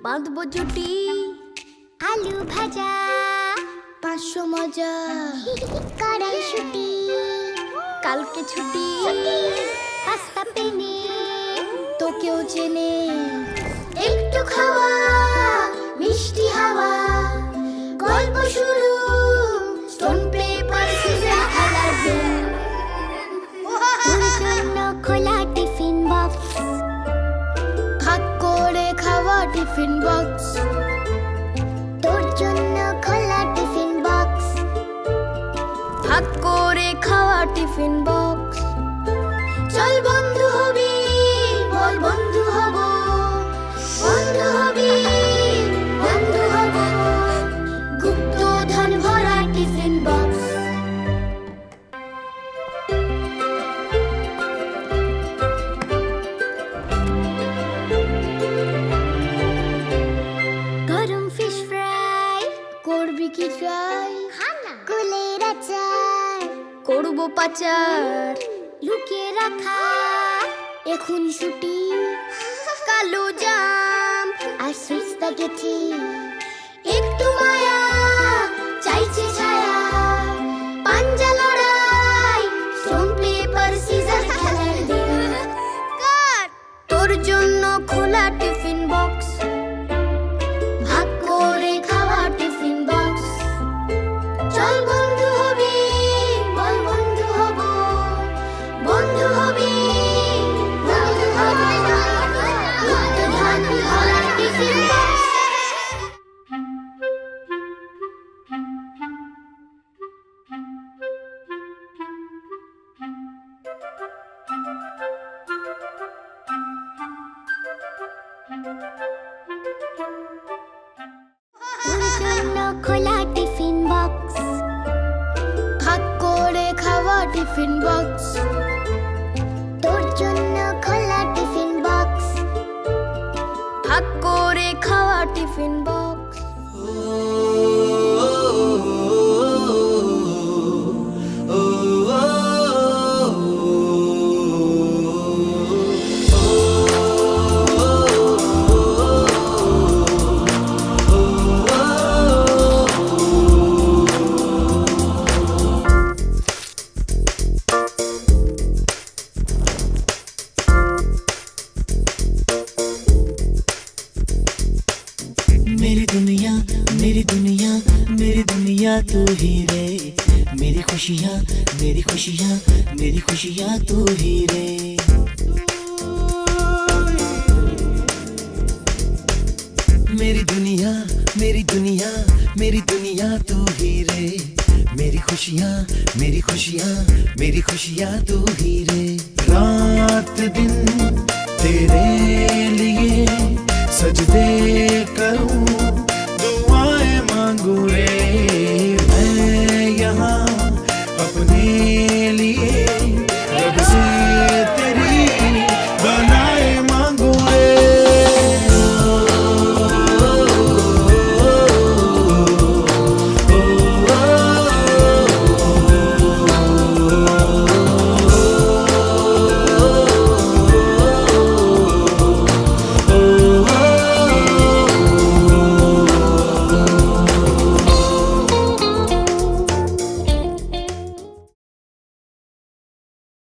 বাঁধবো জুটি, আলু ভাজা, 500 মজা, কড়াইশুঁটি, কালকে ছুটি, পাস্তা পেনে, তোকেও চেনে। একটু খাওয়া, মিষ্টি হাওয়া, গল্প শুরু, স্টোন পেপার সিজার খেলার দিন। তোর জন্য খোলা টিফিন বক্স, ভাগ করে খাওয়া টিফিন বক্স, তোর জন্য খোলা টিফিন বক্স, ভাগ করে খাওয়া টিফিন বক্স। চল বন্ধু হবি, বল বন্ধু হব, বন্ধু হবি, বন্ধু হব, গুপ্তধন ভরা টিফিন বক্স। গরম ফিশ ফ্রাই, করবি কি ট্রাই? কুলের আচার, করবো পাচার, লুকিয়ে রাখা, এখন ছুটি, কালো জাম আর সুইট স্প্যাগেটি। একটু মায়া, চাইছে ছায়া, পাঞ্জা লড়াই, স্টোন পেপার সিজার খেলার দিন। কাট। তোর জন্য খোলা টিফিন বক্স, ভাগ করে খাওয়া টিফিন বক্স। চল বন্ধু হবি, বল বন্ধু হব, বন্ধু হবি, বন্ধু হব, গুপ্তধন ভরা টিফিন বক্স। তোর জন্য খোলা টিফিন বক্স, ভাগ করে খাওয়া টিফিন বক্স, তোর জন্য খোলা টিফিন বক্স। ভাগ করে খাওয়া টিফিন বক্স। मेरी दुनिया मेरी दुनिया मेरी दुनिया तू ही रे, मेरी खुशियाँ मेरी खुशियाँ मेरी खुशियाँ तू ही रे। मेरी दुनिया मेरी दुनिया मेरी दुनिया तू ही रे, मेरी खुशियाँ मेरी खुशियाँ मेरी खुशियाँ तू ही रे। रात दिन तेरे लिए सजदे करूं,